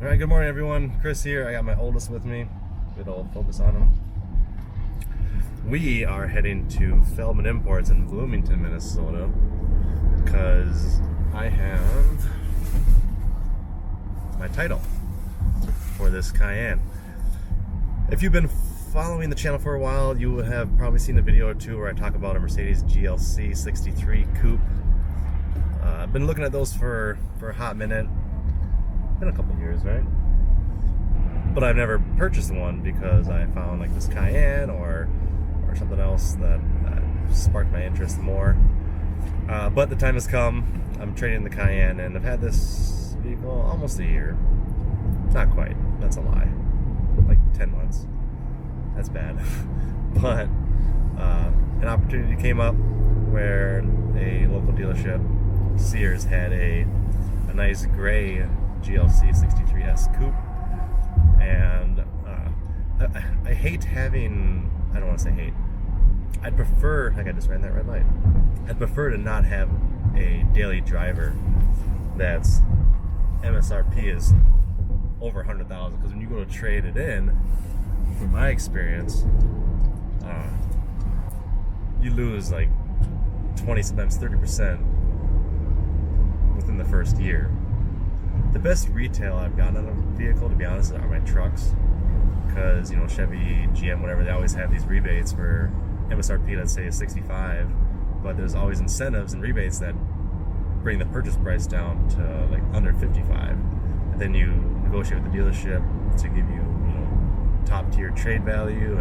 All right, good morning, everyone. Chris here. I got my oldest with me. Good old focus on him. We are heading to Feldman Imports in Bloomington, Minnesota, because I have my title for this Cayenne. If you've been following the channel for a while, you would have probably seen a video or two where I talk about a Mercedes GLC 63 coupe. I've been looking at those for a hot minute. Been a couple years, right? But I've never purchased one because I found like this Cayenne or something else that sparked my interest more. But the time has come. I'm trading the Cayenne, and I've had this vehicle almost a year. Not quite. That's a lie. Like 10 months. That's bad. But an opportunity came up where a local dealership, Sears, had a nice gray GLC 63S coupe, and I hate having, I don't want to say hate, I'd prefer, like I just ran that red light, I'd prefer to not have a daily driver that's MSRP is over 100,000, because when you go to trade it in, from my experience, you lose like 20, sometimes 30% within the first year. The best retail I've gotten on a vehicle, to be honest, are my trucks, because Chevy, GM, whatever, they always have these rebates for MSRP, let's say is 65, but there's always incentives and rebates that bring the purchase price down to like under 55, and then you negotiate with the dealership to give you top tier trade value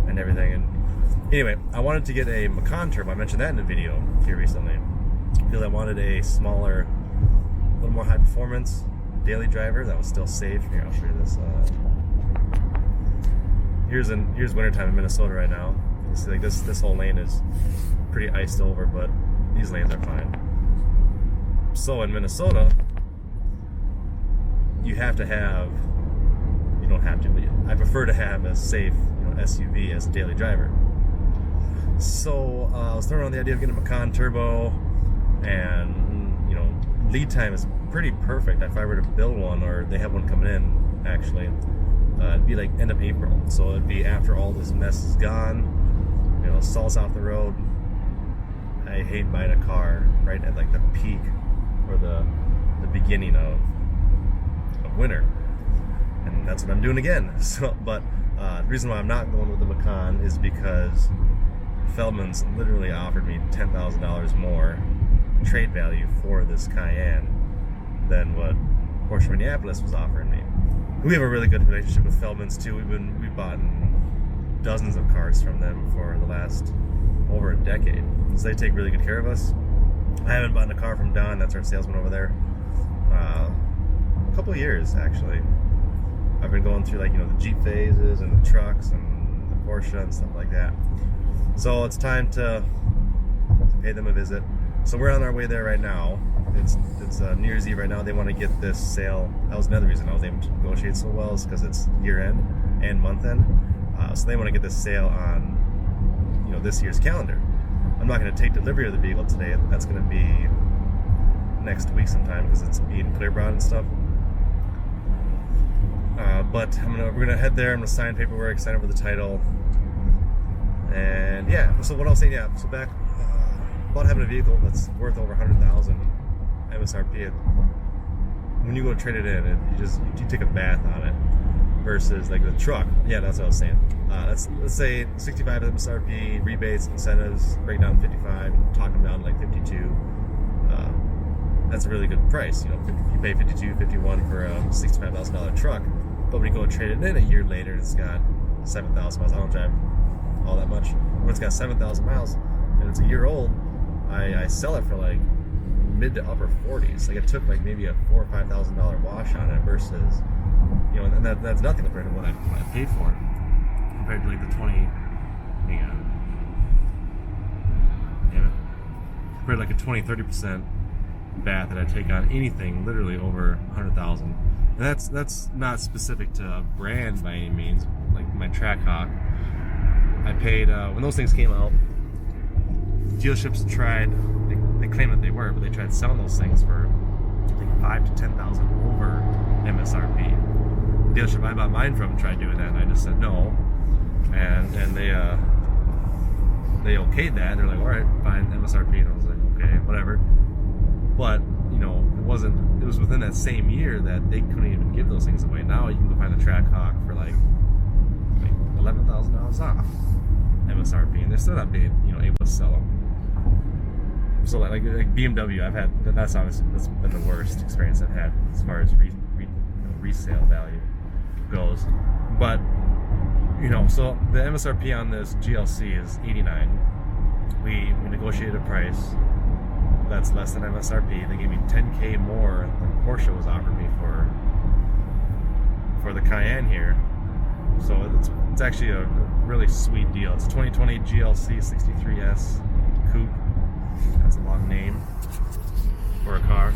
and everything. And anyway, I wanted to get a Macan Turbo. I mentioned that in a video here recently because I wanted a smaller, a little more high performance daily driver that was still safe. Here, I'll show you this. Here's wintertime in Minnesota right now. You see, like this whole lane is pretty iced over, but these lanes are fine. So in Minnesota, you have to have, you don't have to, but I prefer to have a safe SUV as a daily driver. So I was throwing around the idea of getting a Macan Turbo, and lead time is pretty perfect. If I were to build one, or they have one coming in actually, it'd be like end of April, so it'd be after all this mess is gone, salt's off the road. I hate buying a car right at like the peak or the beginning of winter, and that's what I'm doing again. So, but the reason why I'm not going with the Macan is because Feldman's literally offered me $10,000 more trade value for this Cayenne than what Porsche Minneapolis was offering me. We have a really good relationship with Feldman's too. We've bought dozens of cars from them for the last over a decade, so they take really good care of us. I haven't bought a car from Don, that's our salesman over there, a couple of years actually. I've been going through like the Jeep phases and the trucks and the Porsche and stuff like that. So it's time to pay them a visit. So we're on our way there right now. It's New Year's Eve right now. They want to get this sale. That was another reason I was able to negotiate so well, is because it's year end and month end. So they want to get this sale on this year's calendar. I'm not going to take delivery of the vehicle today. That's going to be next week sometime because it's being clear brought and stuff. But we're gonna head there. I'm gonna sign paperwork, sign over the title, and yeah. So what I was saying, yeah. So back about having a vehicle that's worth over 100,000 MSRP. When you go to trade it in, you take a bath on it versus like the truck. Yeah, that's what I was saying. Let's say 65 MSRP, rebates, incentives, break down 55, talk them down to like 52. That's a really good price. You pay 52, 51 for a $65,000 truck. But when you go trade it in a year later, it's got 7,000 miles. I don't drive all that much. When it's got 7,000 miles and it's a year old, I sell it for like mid to upper 40s. Like it took like maybe a $4,000 or $5,000 wash on it versus, and that's nothing compared to what I paid for it. Compared to like the 20, compared to like a 20-30% bath that I take on anything literally over 100,000. And that's not specific to a brand by any means. Like my Trackhawk, I paid when those things came out. Dealerships tried, they claim that they were, but they tried selling those things for I think 5,000 to 10,000 over MSRP. dealership I bought mine from tried doing that, and I just said no, and they okayed that. They're like, all right, fine, MSRP, and I was like, okay, whatever. But you know, it was within that same year that they couldn't even give those things away. Now you can go find a Trackhawk for like $11,000 off MSRP, and they're still not being, you know, able to sell them. So like BMW, that's been the worst experience I've had as far as resale value goes. But you know, so the MSRP on this GLC is $89,000. We negotiated a price that's less than MSRP. They gave me $10,000 more than Porsche was offering me for the Cayenne here. So it's actually a really sweet deal. It's a 2020 GLC 63S Coupe. That's a long name for a car.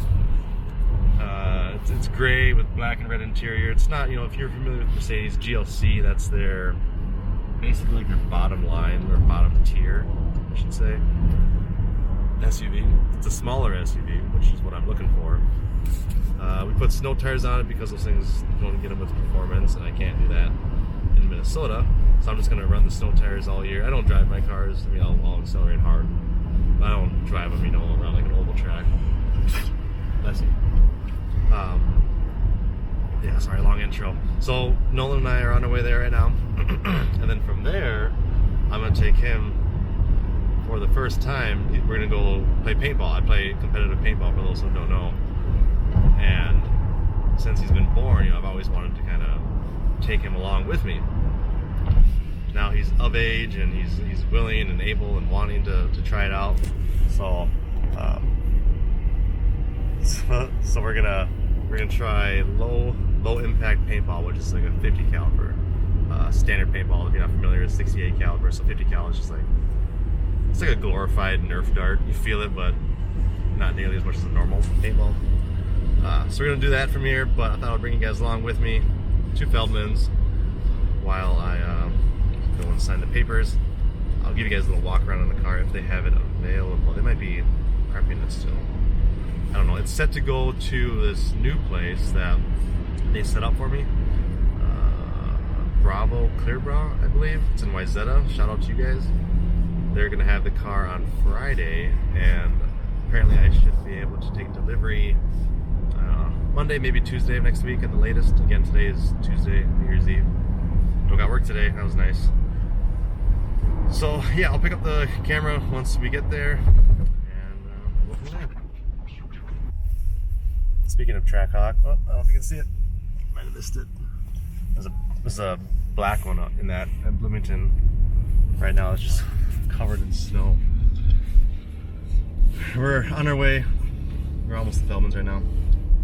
It's gray with black and red interior. It's not, you know, if you're familiar with Mercedes GLC, that's their basically like their bottom line or bottom tier, I should say, SUV. It's a smaller SUV, which is what I'm looking for. We put snow tires on it because those things don't get them with performance, and I can't do that in Minnesota. So I'm just going to run the snow tires all year. I don't drive my cars. I mean, I'll accelerate hard. I don't drive them, you know, around like an oval track. Bless you. Yeah, sorry, long intro. So Nolan and I are on our way there right now, and then from there, I'm gonna take him for the first time. We're gonna go play paintball. I play competitive paintball for those who don't know, and since he's been born, you know, I've always wanted to kind of take him along with me. Now he's of age and he's willing and able and wanting to try it out. So so we're gonna try low impact paintball, which is like a 50 caliber standard paintball. If you're not familiar, it's 68 caliber, so 50 cal is just like, it's like a glorified Nerf dart. You feel it, but not nearly as much as a normal paintball. So we're gonna do that from here, but I thought I'd bring you guys along with me to Feldman's while I go and sign the papers. I'll give you guys a little walk around in the car if they have it available. They might be prepping it still. I don't know. It's set to go to this new place that they set up for me. Bravo Clearbra, I believe. It's in Wayzata. Shout out to you guys. They're going to have the car on Friday, and apparently I should be able to take delivery Monday, maybe Tuesday of next week at the latest. Again, today is Tuesday, New Year's Eve. Don't got work today. That was nice. So yeah, I'll pick up the camera once we get there, and we'll go from there. Speaking of Trackhawk, oh, I don't know if you can see it. Might have missed it. There's a black one in that at Bloomington. Right now it's just covered in snow. We're on our way. We're almost at Feldman's right now.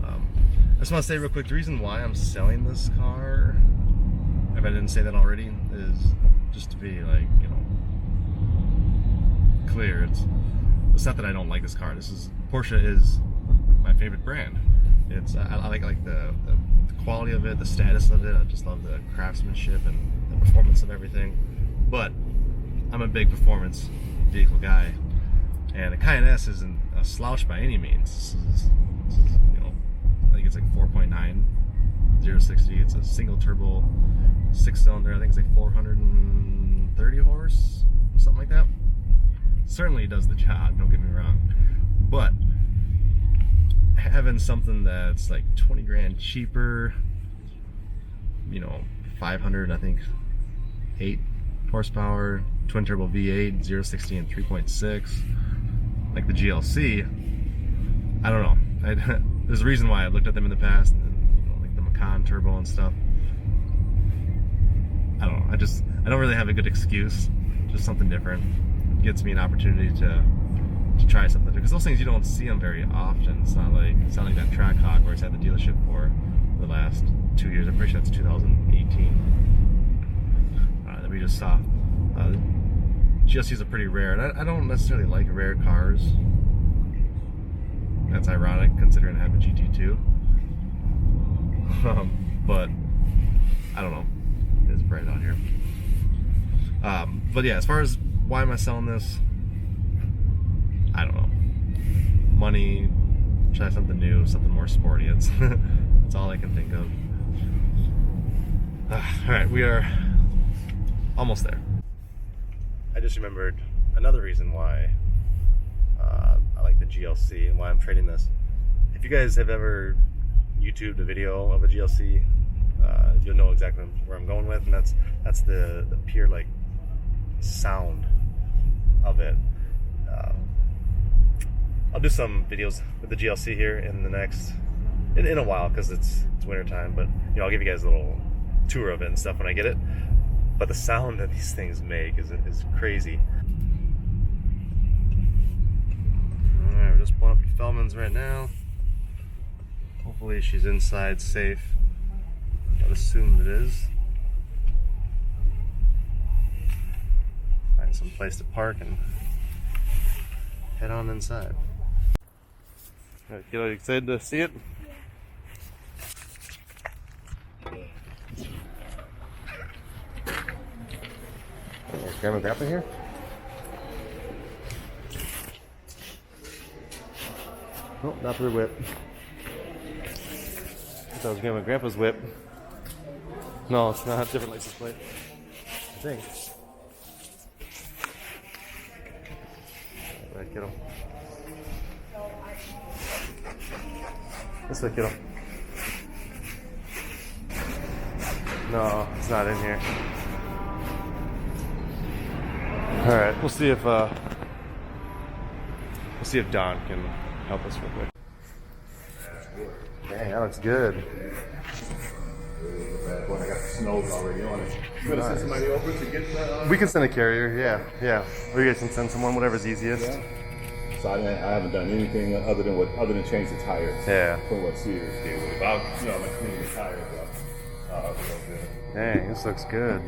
I just want to say real quick, the reason why I'm selling this car, if I didn't say that already, is just to be like, you know, clear. It's not that I don't like this car. Porsche is my favorite brand. I like the quality of it, the status of it. I just love the craftsmanship and the performance of everything. But I'm a big performance vehicle guy, and the Cayenne S isn't a slouch by any means. This is, you know, I think it's like 4.9 0-60. It's a single turbo 6-cylinder. I think it's like 430 horse, something like that. Certainly does the job, don't get me wrong, but having something that's like 20 grand cheaper, you know, 500, I think 8 horsepower, twin turbo V8, 0-60 and 3.6, like the GLC, I don't know. There's a reason why I looked at them in the past, and you know, like the Macan turbo and stuff. I don't know. I don't really have a good excuse. Just something different. It gives me an opportunity to try something, because those things you don't see them very often. It's not like that Trackhawk where it's at the dealership for the last 2 years. I'm pretty sure that's 2018 that we just saw. GLCs are pretty rare, and I don't necessarily like rare cars. That's ironic considering I have a GT2. But I don't know. It's bright out here. But yeah, as far as why am I selling this, I don't know. Money, try something new, something more sporty. That's all I can think of. Alright, we are almost there. I just remembered another reason why I like the GLC and why I'm trading this. If you guys have ever YouTubed a video of a GLC, you'll know exactly where I'm going with, and that's the pure like sound of it. I'll do some videos with the GLC here in the next in a while because it's winter time, but you know, I'll give you guys a little tour of it and stuff when I get it. But the sound that these things make is crazy. Alright, we're just pulling up to Feldman's right now. Hopefully she's inside safe. I'd assume it is. Find some place to park and head on inside. Alright, kiddo, you excited to see it? Grandma and Grandpa here? Nope, not their whip. That was Grandma and Grandpa's whip. No, it's not. Different license plate. I think. Alright, kiddo. This way, kiddo. No, it's not in here. Alright, we'll see if Don can help us real quick. Dang, that looks good. I got the snows already on it. You gonna send somebody over to get that? We can send a carrier, yeah. Or you guys can send someone, whatever's easiest. Yeah. So I haven't done anything other than change the tires. Yeah. From what Sears did with it. I'm gonna clean the tires up. Dang, this looks good.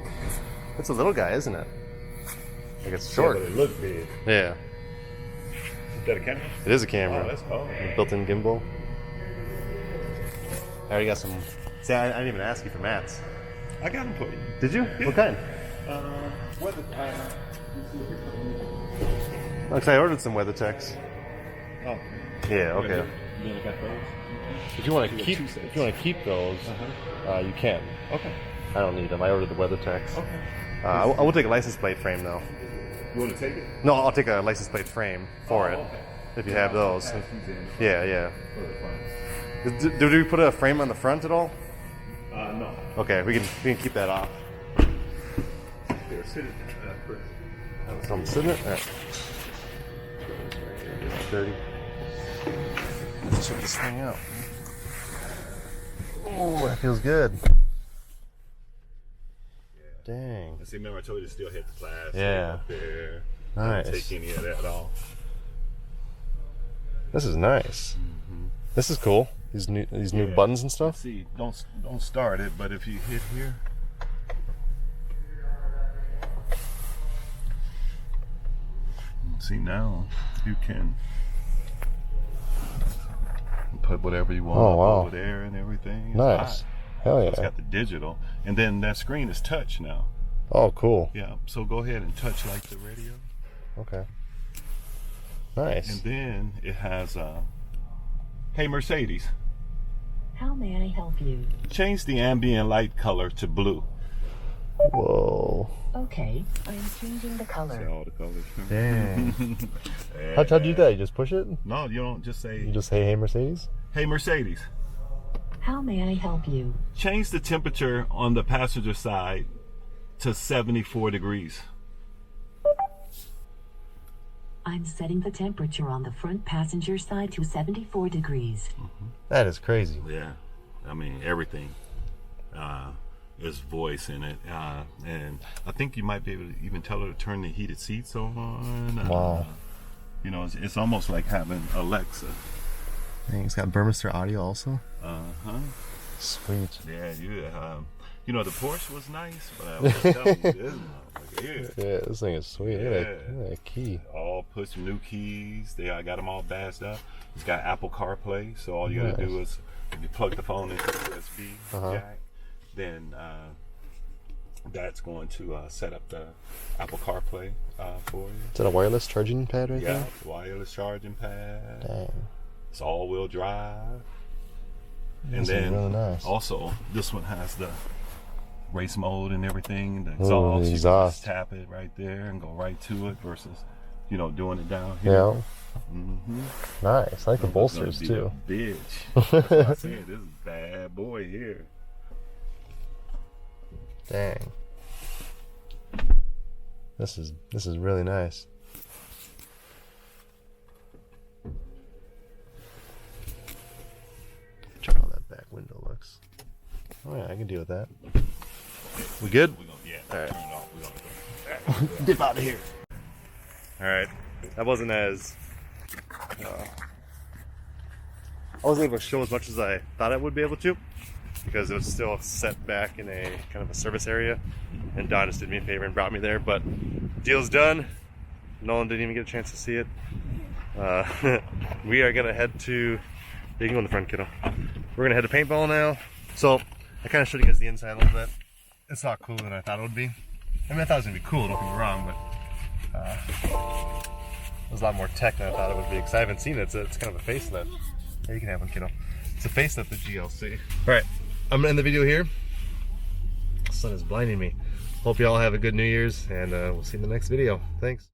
It's a little guy, isn't it? Like it's short. Yeah, but it looks big. Yeah. Is that a camera? It is a camera. Oh, that's cool. Built-in gimbal. I already got some. See, I didn't even ask you for mats. I got them for you. Did you? Yeah. What kind? Looks like I ordered some WeatherTechs. Oh. Yeah. Okay. You only got those? If you want to keep those, you can. Okay. I don't need them. I ordered the WeatherTechs. Okay. I will take a license plate frame though. You want to take it? No, I'll take a license plate frame for it. Okay. If you have those. Pass these in Yeah. for the front. Do we put a frame on the front at all? No. Okay, we can keep that off. Here, sit it first. So I'm sitting it. All right. Dirty. Let's check this thing out. Oh, that feels good. Dang. See, remember I told you to still hit the plastic Yeah. up there. Nice. Don't take any of that off. This is nice. This is cool. These new buttons and stuff. See, don't start it, but if you hit here. See, now you can put whatever you want over there and everything. It's Nice. hot. Hell yeah. It's got the digital, and then that screen is touch now. Oh, cool. Yeah, so go ahead and touch like the radio. Okay. Nice. And then it has hey Mercedes, How may I help you? change the ambient light color to blue. Whoa. Okay, I'm changing the color. All the colors. Dang. How'd you do that? You just push it? No, you don't just say, You just say, hey, Mercedes? hey Mercedes, How may I help you? change the temperature on the passenger side to 74 degrees. I'm setting the temperature on the front passenger side to 74 degrees. That is crazy. Yeah, I mean everything. There's voice in it, and I think you might be able to even tell her to turn the heated seats on. Wow. You know, it's almost like having Alexa. Dang, it's got Burmester audio also? Sweet. Yeah, you know, the Porsche was nice, but I was telling you, this motherfucker here. Yeah, this thing is sweet. Look at that key. All put some new keys. I got them all bashed up. It's got Apple CarPlay, so all you gotta do is, if you plug the phone into the USB jack, then that's going to set up the Apple CarPlay for you. Is that a wireless charging pad right Yeah, there? wireless charging pad. Dang. It's all-wheel drive. This And is then really nice. also, this one has the race mode and everything. The Oh, exhaust, you can exhaust. just tap it right there and go right to it versus, you know, doing it down here. Yeah. Mm-hmm. Nice. I like the It's bolsters gonna too. be a bitch. That's what I said. This is bad boy here. Dang. This is really nice. Check how that back window looks. Oh yeah, I can deal with that. We good? Yeah. All right. Turn it off. We're gonna go. Dip out of here. All right, that wasn't as. I wasn't able to show as much as I thought I would be able to, because it was still set back in a kind of a service area, and Don just did me a favor and brought me there. But deal's done. Nolan didn't even get a chance to see it. We are gonna head to. You can go in the front, kiddo. We're gonna head to paintball now. So I kind of showed you guys the inside a little bit. It's a lot cooler than I thought it would be. I mean, I thought it was gonna be cool. Don't get me wrong, but there's a lot more tech than I thought it would be. Because I haven't seen it. It's kind of a facelift. Yeah, you can have one, kiddo. It's a facelift of GLC. All right, I'm gonna end the video here. The sun is blinding me. Hope you all have a good New Year's, and we'll see you in the next video. Thanks.